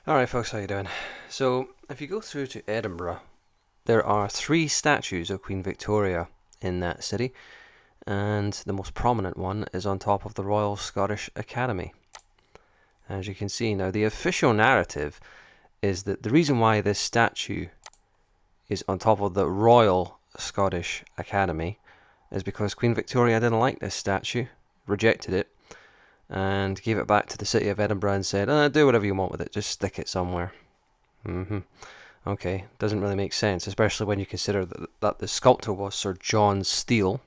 Alright folks, how you doing? So, if you go through to Edinburgh, there are 3 statues of Queen Victoria in that city, and the most prominent one is on top of the Royal Scottish Academy. As you can see, now the official narrative is that the reason why this statue is on top of the Royal Scottish Academy is because Queen Victoria didn't like this statue, rejected it, and gave it back to the city of Edinburgh and said, do whatever you want with it, just stick it somewhere. Okay, doesn't really make sense, especially when you consider that the sculptor was Sir John Steele,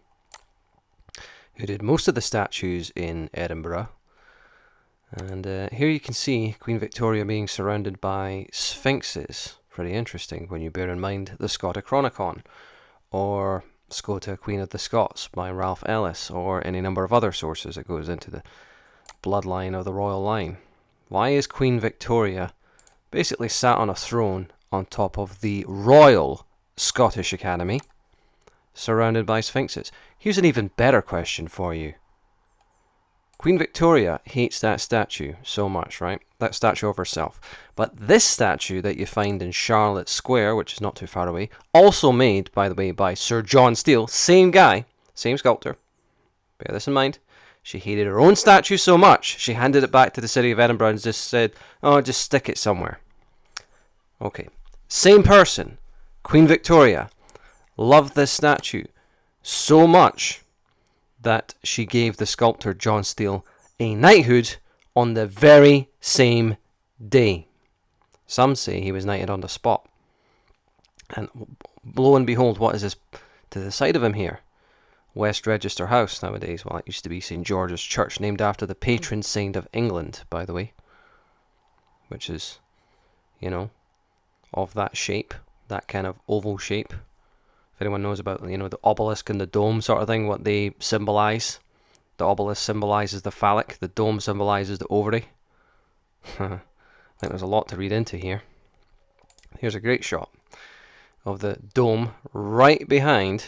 who did most of the statues in Edinburgh. And here you can see Queen Victoria being surrounded by Sphinxes. Pretty interesting when you bear in mind the Scotichronicon, or Scota, Queen of the Scots by Ralph Ellis, or any number of other sources that goes into the bloodline of the royal line. Why is Queen Victoria basically sat on a throne on top of the Royal Scottish Academy, surrounded by Sphinxes? Here's an even better question for you. Queen Victoria hates that statue so much, right? That statue of herself. But this statue that you find in Charlotte Square, which is not too far away, also made, by the way, by Sir John Steele, same guy, same sculptor. Bear this in mind. She hated her own statue so much, she handed it back to the city of Edinburgh and just said, just stick it somewhere. Okay, same person, Queen Victoria, loved this statue so much that she gave the sculptor John Steele a knighthood on the very same day. Some say he was knighted on the spot. And lo and behold, what is this to the side of him here? West Register House nowadays. Well, it used to be St. George's Church, named after the patron saint of England, by the way. Which is, of that shape, that kind of oval shape. If anyone knows about, the obelisk and the dome sort of thing, what they symbolise. The obelisk symbolises the phallic, the dome symbolises the ovary. I think there's a lot to read into here. Here's a great shot of the dome right behind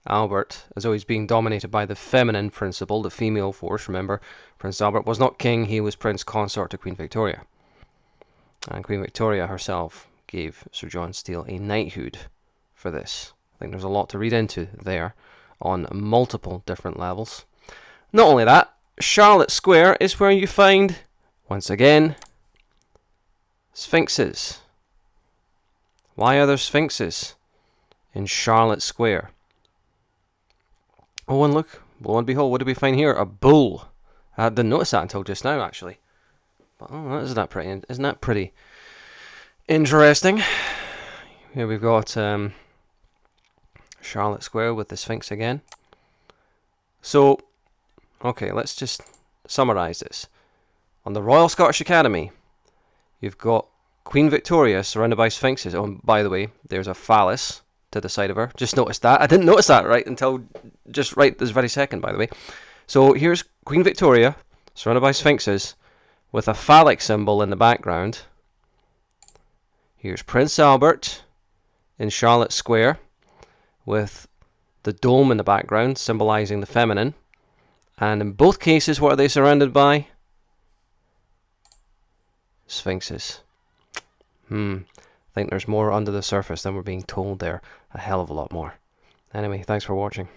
Albert, as though he's being dominated by the feminine principle, the female force. Remember, Prince Albert was not king, he was prince consort to Queen Victoria. And Queen Victoria herself gave Sir John Steele a knighthood for this. I think there's a lot to read into there on multiple different levels. Not only that, Charlotte Square is where you find, once again, Sphinxes. Why are there Sphinxes in Charlotte Square? Oh, and look, lo and behold, what do we find here? A bull. I didn't notice that until just now, actually. But isn't that pretty interesting? Here we've got Charlotte Square with the Sphinx again. So, okay, let's just summarise this. On the Royal Scottish Academy, you've got Queen Victoria surrounded by Sphinxes. Oh, and by the way, there's a phallus to the side of her. Just noticed that. I didn't notice that until just right this very second, by the way. So here's Queen Victoria surrounded by Sphinxes with a phallic symbol in the background. Here's Prince Albert in Charlotte Square with the dome in the background symbolising the feminine. And in both cases, what are they surrounded by? Sphinxes. I think there's more under the surface than we're being told there. A hell of a lot more. Anyway, thanks for watching.